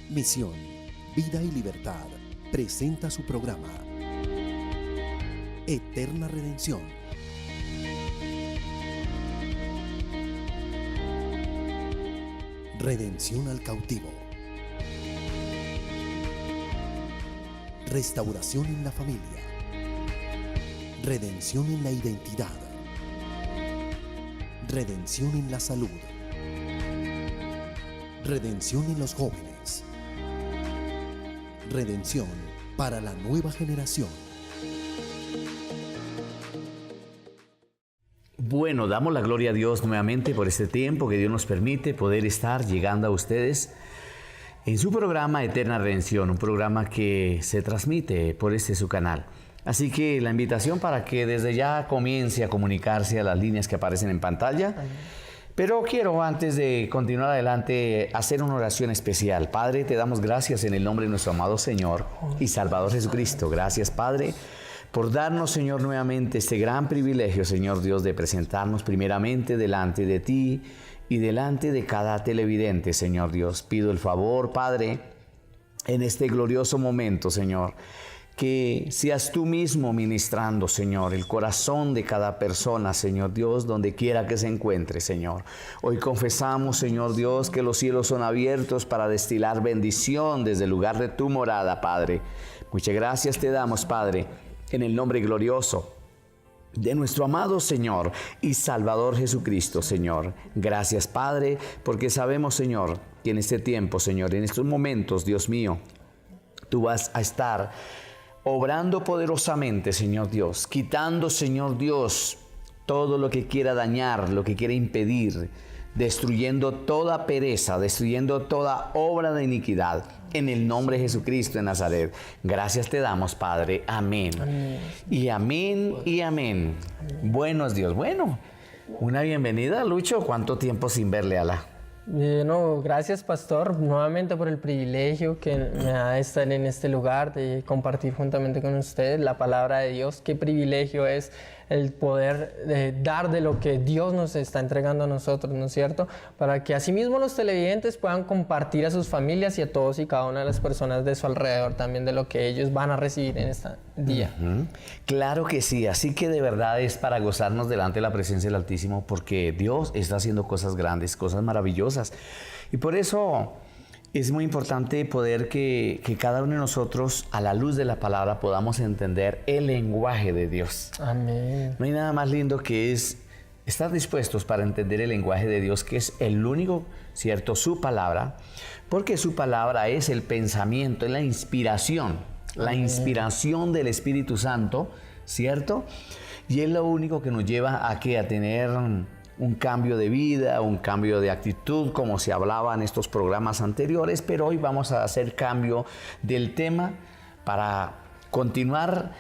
Misión, Vida y Libertad presenta su programa Eterna Redención. Redención al cautivo. Restauración en la familia. Redención en la identidad. Redención en la salud. Redención en los jóvenes. Redención para la nueva generación. Bueno, damos la gloria a Dios nuevamente por este tiempo que Dios nos permite poder estar llegando a ustedes en su programa Eterna Redención, un programa que se transmite por su canal. Así que la invitación para que desde ya comience a comunicarse a las líneas que aparecen en pantalla. Pero quiero, antes de continuar adelante, hacer una oración especial. Padre, te damos gracias en el nombre de nuestro amado Señor y Salvador Jesucristo. Gracias, Padre, por darnos, Señor, nuevamente este gran privilegio, Señor Dios, de presentarnos primeramente delante de ti y delante de cada televidente, Señor Dios. Pido el favor, Padre, en este glorioso momento, Señor, que seas tú mismo ministrando, Señor, el corazón de cada persona, Señor Dios, donde quiera que se encuentre, Señor. Hoy confesamos, Señor Dios, que los cielos son abiertos para destilar bendición desde el lugar de tu morada, Padre. Muchas gracias te damos, Padre, en el nombre glorioso de nuestro amado Señor y Salvador Jesucristo, Señor. Gracias, Padre, porque sabemos, Señor, que en este tiempo, Señor, en estos momentos, Dios mío, tú vas a estar obrando poderosamente, Señor Dios, quitando, Señor Dios, todo lo que quiera dañar, lo que quiera impedir, destruyendo toda pereza, destruyendo toda obra de iniquidad, en el nombre de Jesucristo de Nazaret. Gracias te damos, Padre. Amén. Amén. Y amén y amén. Buenos Dios. Bueno, una bienvenida, Lucho. ¿Cuánto tiempo sin verle a la? No, gracias, pastor, nuevamente por el privilegio que me da de estar en este lugar, de compartir juntamente con ustedes la palabra de Dios. Qué privilegio es el poder dar de lo que Dios nos está entregando a nosotros, ¿no es cierto? Para que asimismo los televidentes puedan compartir a sus familias y a todos y cada una de las personas de su alrededor también de lo que ellos van a recibir en este día. Claro que sí, así que de verdad es para gozarnos delante de la presencia del Altísimo, porque Dios está haciendo cosas grandes, cosas maravillosas. Y por eso es muy importante poder que cada uno de nosotros, a la luz de la palabra, podamos entender el lenguaje de Dios. Amén. No hay nada más lindo que es estar dispuestos para entender el lenguaje de Dios, que es el único, ¿cierto? Su palabra, porque su palabra es el pensamiento, es la inspiración. La inspiración del Espíritu Santo, ¿cierto? Y es lo único que nos lleva a tener un cambio de vida, un cambio de actitud, como se hablaba en estos programas anteriores, pero hoy vamos a hacer cambio del tema para continuar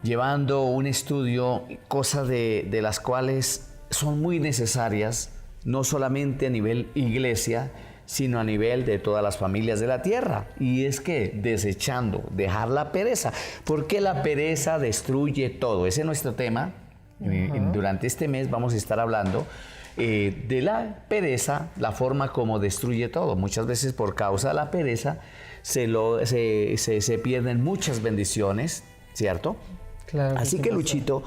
llevando un estudio, cosas de las cuales son muy necesarias, no solamente a nivel iglesia, sino a nivel de todas las familias de la tierra. Y es que dejar la pereza, porque la pereza destruye todo. Ese es nuestro tema. Durante este mes vamos a estar hablando de la pereza, la forma como destruye todo. Muchas veces por causa de la pereza se pierden muchas bendiciones, ¿cierto? Claro. Así que Luchito,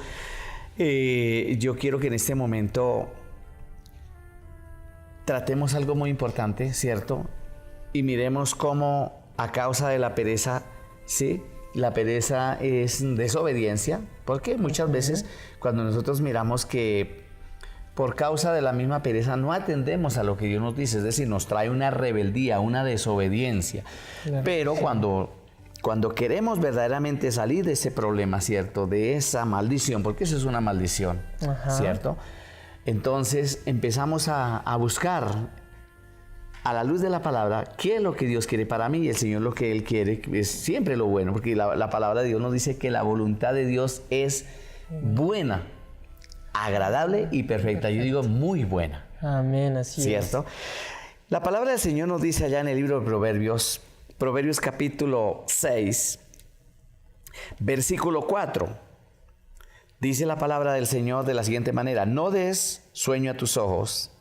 yo quiero que en este momento tratemos algo muy importante, ¿cierto? Y miremos cómo a causa de la pereza, ¿sí? La pereza es desobediencia, porque muchas veces cuando nosotros miramos que por causa de la misma pereza no atendemos a lo que Dios nos dice, es decir, nos trae una rebeldía, una desobediencia. Claro. Pero cuando queremos verdaderamente salir de ese problema, ¿cierto? De esa maldición, porque eso es una maldición, ¿cierto? Entonces empezamos a buscar a la luz de la palabra qué es lo que Dios quiere para mí, y el Señor lo que Él quiere es siempre lo bueno, porque la palabra de Dios nos dice que la voluntad de Dios es buena, agradable y perfecta. Yo digo muy buena. Amén, así ¿cierto? Es. La palabra del Señor nos dice allá en el libro de Proverbios capítulo 6, versículo 4. Dice la palabra del Señor de la siguiente manera: no des sueño a tus ojos,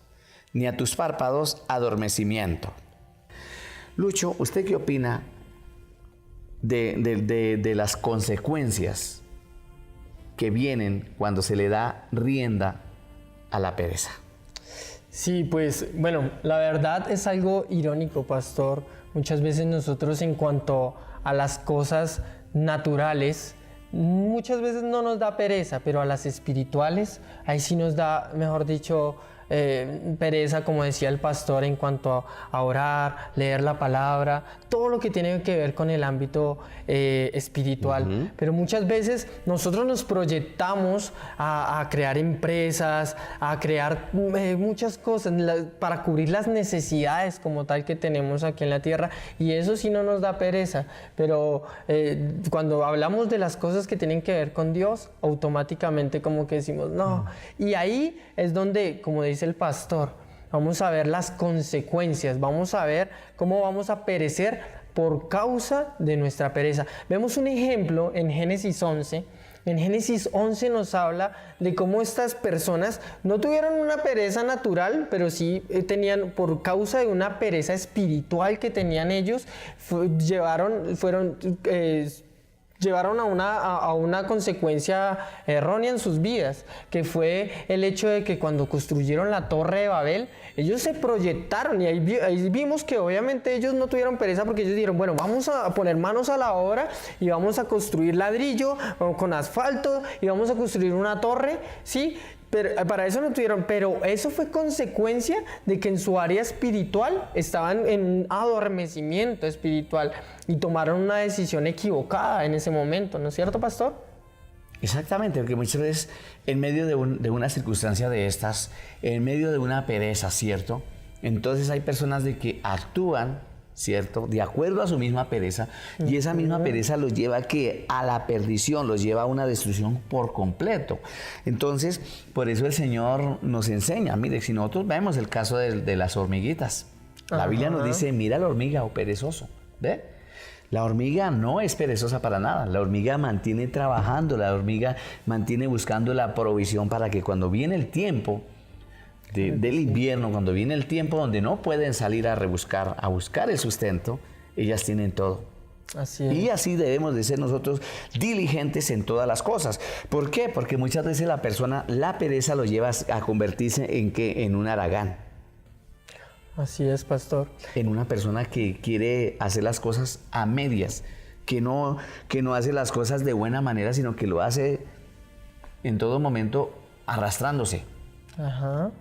ni a tus párpados adormecimiento. Lucho, ¿usted qué opina de las consecuencias que vienen cuando se le da rienda a la pereza? Sí, pues bueno, la verdad es algo irónico, pastor. Muchas veces nosotros en cuanto a las cosas naturales, muchas veces no nos da pereza, pero a las espirituales, ahí sí nos da, mejor dicho, pereza, como decía el pastor, en cuanto a orar, leer la palabra, todo lo que tiene que ver con el ámbito espiritual. Pero muchas veces nosotros nos proyectamos a crear empresas, a crear muchas cosas para cubrir las necesidades como tal que tenemos aquí en la tierra, y eso sí no nos da pereza. Pero cuando hablamos de las cosas que tienen que ver con Dios, automáticamente como que decimos no. Y ahí es donde, como dice el pastor, vamos a ver las consecuencias, vamos a ver cómo vamos a perecer por causa de nuestra pereza. Vemos un ejemplo en Génesis 11. En Génesis 11 nos habla de cómo estas personas no tuvieron una pereza natural, pero sí tenían, por causa de una pereza espiritual que tenían ellos, llevaron a una consecuencia errónea en sus vidas, que fue el hecho de que cuando construyeron la Torre de Babel, ellos se proyectaron, y ahí vimos que obviamente ellos no tuvieron pereza, porque ellos dijeron, bueno, vamos a poner manos a la obra y vamos a construir ladrillo con asfalto y vamos a construir una torre, ¿sí? Pero para eso no tuvieron, pero eso fue consecuencia de que en su área espiritual estaban en un adormecimiento espiritual y tomaron una decisión equivocada en ese momento, ¿no es cierto, pastor? Exactamente, porque muchas veces en medio de una circunstancia de estas, en medio de una pereza, ¿cierto? Entonces hay personas de que actúan, ¿cierto?, de acuerdo a su misma pereza, y esa misma pereza los lleva a la perdición, los lleva a una destrucción por completo. Entonces, por eso el Señor nos enseña. Mire, si nosotros vemos el caso de las hormiguitas, la Biblia nos dice, mira la hormiga, oh perezoso, ¿ve? La hormiga no es perezosa para nada, la hormiga mantiene trabajando, la hormiga mantiene buscando la provisión para que cuando viene el tiempo del invierno, cuando viene el tiempo donde no pueden salir a buscar el sustento, ellas tienen todo. Así es. Y así debemos de ser nosotros diligentes en todas las cosas. ¿Por qué? Porque muchas veces la pereza lo lleva a convertirse en un haragán. Así es, pastor. En una persona que quiere hacer las cosas a medias, que no hace las cosas de buena manera, sino que lo hace en todo momento arrastrándose. Ajá.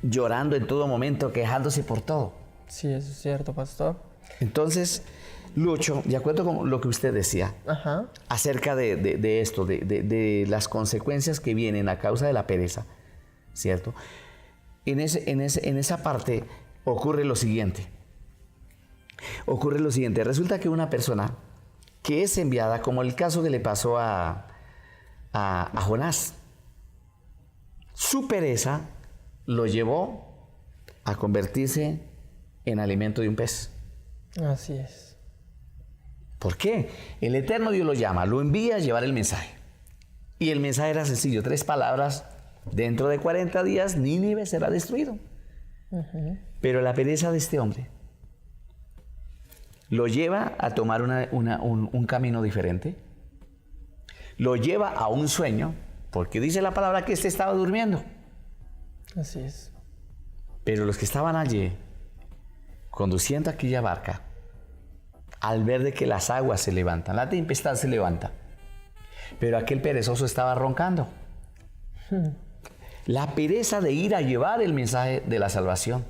Llorando en todo momento, quejándose por todo. Sí, eso es cierto, pastor. Entonces, Lucho, de acuerdo con lo que usted decía, acerca de esto, de las consecuencias que vienen a causa de la pereza, ¿cierto? En esa parte ocurre lo siguiente. Resulta que una persona que es enviada, como el caso que le pasó a Jonás, su pereza lo llevó a convertirse en alimento de un pez. Así es. ¿Por qué? El Eterno Dios lo llama, lo envía a llevar el mensaje. Y el mensaje era sencillo, 3 palabras: dentro de 40 días Nínive será destruido. Pero la pereza de este hombre lo lleva a tomar un camino diferente. Lo lleva a un sueño, porque dice la palabra que estaba durmiendo. Así es. Pero los que estaban allí, conduciendo aquella barca, al ver de que las aguas se levantan, la tempestad se levanta, pero aquel perezoso estaba roncando. La pereza de ir a llevar el mensaje de la salvación.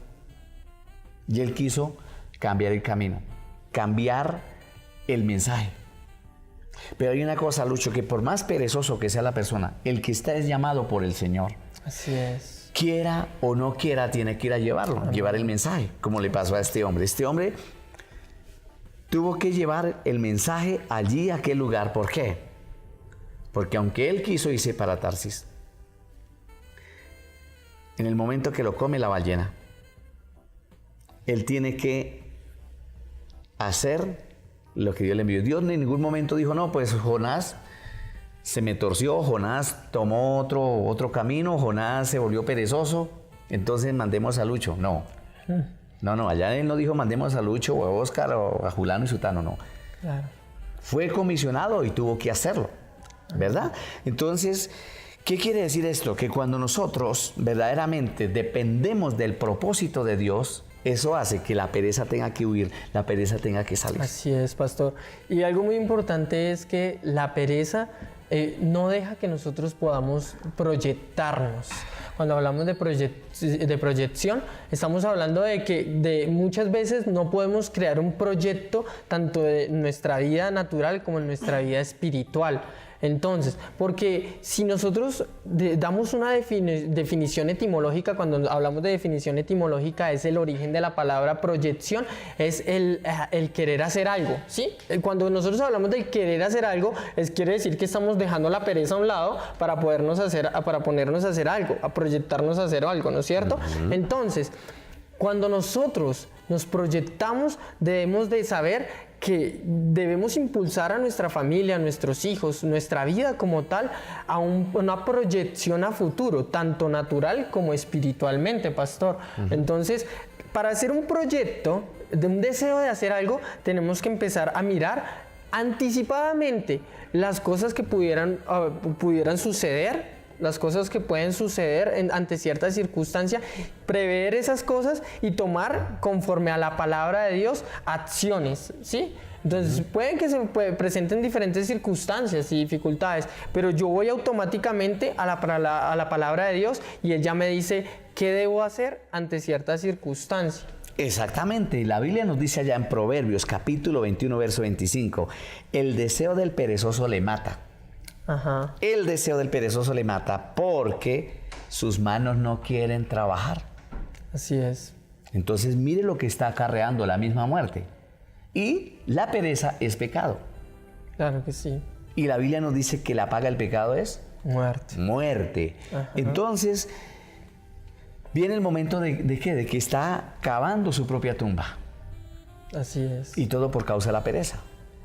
Y él quiso cambiar el camino, cambiar el mensaje. Pero hay una cosa, Lucho, que por más perezoso que sea la persona, el que está es llamado por el Señor. Así es. Quiera o no quiera, tiene que ir a llevarlo, llevar el mensaje, como le pasó a este hombre. Este hombre tuvo que llevar el mensaje allí, a aquel lugar. ¿Por qué? Porque aunque él quiso irse para Tarsis, en el momento que lo come la ballena, él tiene que hacer lo que Dios le envió. Dios en ningún momento dijo, no, pues Jonás se me torció, Jonás tomó otro camino, Jonás se volvió perezoso, entonces mandemos a Lucho. No. No, allá él no dijo mandemos a Lucho o a Óscar o a Julano y Sutano, no. Claro. Fue comisionado y tuvo que hacerlo, ¿verdad? Entonces, ¿qué quiere decir esto? Que cuando nosotros verdaderamente dependemos del propósito de Dios, eso hace que la pereza tenga que huir, la pereza tenga que salir. Así es, pastor. Y algo muy importante es que la pereza no deja que nosotros podamos proyectarnos. Cuando hablamos de proyección, estamos hablando de que muchas veces no podemos crear un proyecto tanto de nuestra vida natural como en nuestra vida espiritual. Entonces, porque si nosotros damos una definición etimológica, cuando hablamos de definición etimológica, es el origen de la palabra proyección, es el querer hacer algo, ¿sí? Cuando nosotros hablamos del querer hacer algo, quiere decir que estamos dejando la pereza a un lado para ponernos a hacer algo, a proyectarnos a hacer algo, ¿no es cierto? Entonces, cuando nosotros nos proyectamos, debemos de saber que debemos impulsar a nuestra familia, a nuestros hijos, nuestra vida como tal, a una proyección a futuro, tanto natural como espiritualmente, pastor. Entonces, para hacer un proyecto, de un deseo de hacer algo, tenemos que empezar a mirar anticipadamente las cosas que pudieran suceder, las cosas que pueden suceder ante ciertas circunstancias, prever esas cosas y tomar, conforme a la palabra de Dios, acciones, ¿sí? Entonces, pueden que se presenten diferentes circunstancias y dificultades, pero yo voy automáticamente a la palabra de Dios y Él ya me dice qué debo hacer ante ciertas circunstancias. Exactamente, la Biblia nos dice allá en Proverbios, capítulo 21, verso 25, el deseo del perezoso le mata. Ajá. El deseo del perezoso le mata porque sus manos no quieren trabajar. Así es. Entonces mire lo que está acarreando la misma muerte. Y la pereza es pecado. Claro que sí. Y la Biblia nos dice que la paga del pecado es muerte. Muerte. Ajá. Entonces viene el momento de que está cavando su propia tumba. Así es. Y todo por causa de la pereza.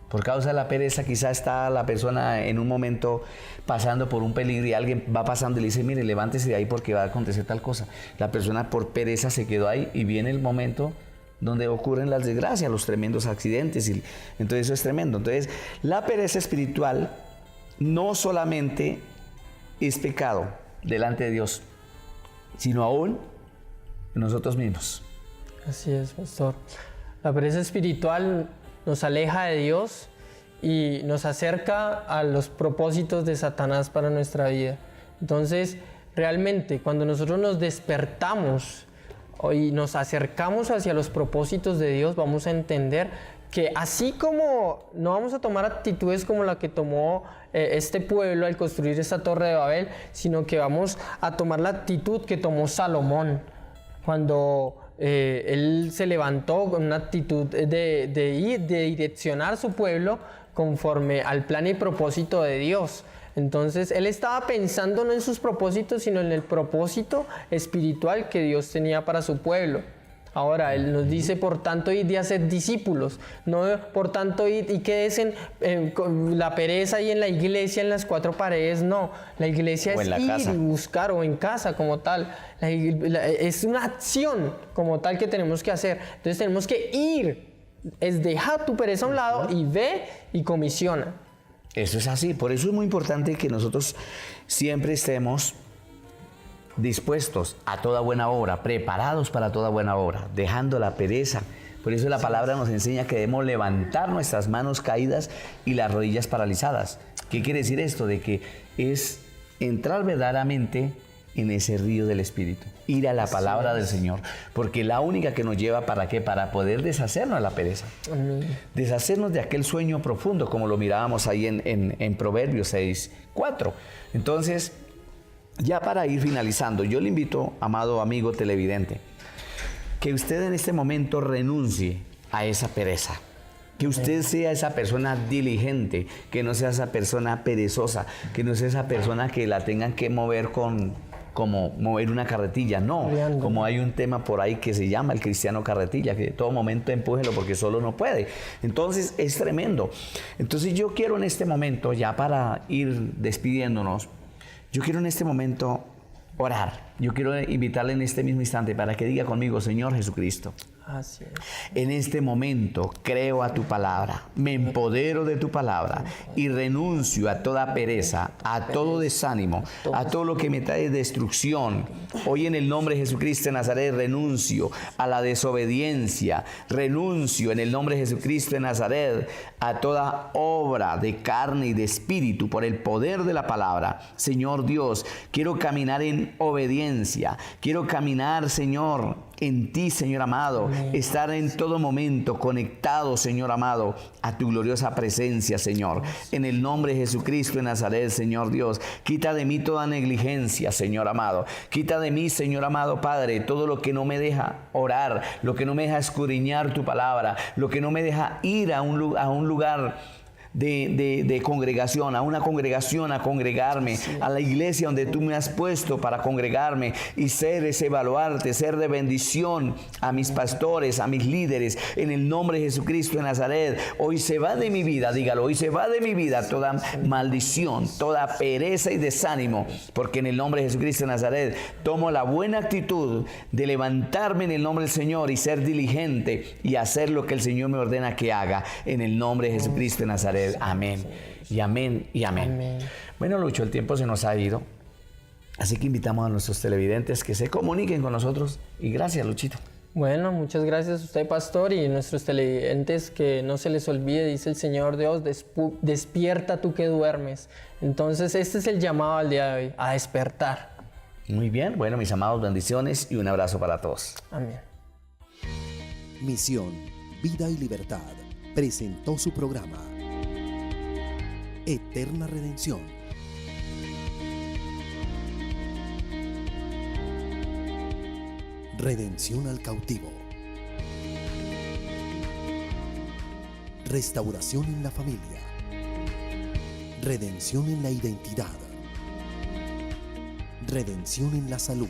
Por causa de la pereza, quizá está la persona en un momento pasando por un peligro y alguien va pasando y le dice, mire, levántese de ahí porque va a acontecer tal cosa. La persona por pereza se quedó ahí y viene el momento donde ocurren las desgracias, los tremendos accidentes. Y entonces eso es tremendo. Entonces, la pereza espiritual no solamente es pecado delante de Dios, sino aún en nosotros mismos. Así es, pastor. La pereza espiritual nos aleja de Dios y nos acerca a los propósitos de Satanás para nuestra vida. Entonces, realmente, cuando nosotros nos despertamos y nos acercamos hacia los propósitos de Dios, vamos a entender que así como no vamos a tomar actitudes como la que tomó este pueblo al construir esta torre de Babel, sino que vamos a tomar la actitud que tomó Salomón cuando él se levantó con una actitud de direccionar su pueblo conforme al plan y propósito de Dios. Entonces, él estaba pensando no en sus propósitos, sino en el propósito espiritual que Dios tenía para su pueblo. Ahora, él nos dice, por tanto, id y hacer discípulos. No, por tanto, id y quédense con la pereza y en la iglesia, en las cuatro paredes. No, la iglesia es ir casa. Y buscar, o en casa como tal. Es una acción como tal que tenemos que hacer. Entonces, tenemos que ir. Es dejar tu pereza a un lado y ve y comisiona. Eso es así. Por eso es muy importante que nosotros siempre estemos dispuestos a toda buena obra, preparados para toda buena obra, dejando la pereza. Por eso la palabra nos enseña que debemos levantar nuestras manos caídas y las rodillas paralizadas. ¿Qué quiere decir esto? De que es entrar verdaderamente en ese río del Espíritu, ir a la palabra del Señor, porque la única que nos lleva ¿para qué? Para poder deshacernos de la pereza. Amén. Deshacernos de aquel sueño profundo, como lo mirábamos ahí en Proverbios 6:4. Entonces, ya para ir finalizando, yo le invito, amado amigo televidente, que usted en este momento renuncie a esa pereza. Que usted sea esa persona diligente, que no sea esa persona perezosa, que no sea esa persona que la tengan que mover como mover una carretilla. No, como hay un tema por ahí que se llama el cristiano carretilla, que de todo momento empújelo porque solo no puede. Entonces es tremendo. Entonces yo quiero en este momento, ya para ir despidiéndonos, yo quiero en este momento orar. Yo quiero invitarle en este mismo instante para que diga conmigo, Señor Jesucristo, Así es. En este momento creo a tu palabra, me empodero de tu palabra y renuncio a toda pereza, a todo desánimo, a todo lo que me trae destrucción. Hoy en el nombre de Jesucristo de Nazaret renuncio a la desobediencia, renuncio en el nombre de Jesucristo de Nazaret a toda obra de carne y de espíritu por el poder de la palabra. Señor Dios, quiero caminar en obediencia, quiero caminar, Señor, en ti, Señor amado, estar en todo momento conectado, Señor amado, a tu gloriosa presencia, Señor. En el nombre de Jesucristo de Nazaret, Señor Dios, quita de mí toda negligencia, Señor amado. Quita de mí, Señor amado Padre, todo lo que no me deja orar, lo que no me deja escudriñar tu palabra, lo que no me deja ir a un lugar de congregación, a una congregación, a congregarme, a la iglesia donde tú me has puesto para congregarme y ser ese baluarte, ser de bendición a mis pastores, a mis líderes, en el nombre de Jesucristo de Nazaret. Hoy se va de mi vida, dígalo, hoy se va de mi vida toda maldición, toda pereza y desánimo, porque en el nombre de Jesucristo de Nazaret tomo la buena actitud de levantarme en el nombre del Señor y ser diligente y hacer lo que el Señor me ordena que haga, en el nombre de Jesucristo de Nazaret. Amén y amén y amén. Amén. Bueno, Lucho, el tiempo se nos ha ido, así que invitamos a nuestros televidentes que se comuniquen con nosotros y gracias, Luchito. Bueno, muchas gracias a usted, pastor, y nuestros televidentes, que no se les olvide, dice el Señor Dios, despierta tú que duermes. Entonces, este es el llamado al día de hoy, a despertar. Muy bien, bueno, mis amados, bendiciones y un abrazo para todos. Amén. Misión, Vida y Libertad presentó su programa Eterna Redención. Redención al cautivo. Restauración en la familia. Redención en la identidad. Redención en la salud.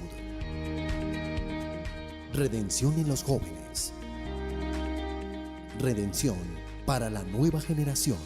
Redención en los jóvenes. Redención para la nueva generación.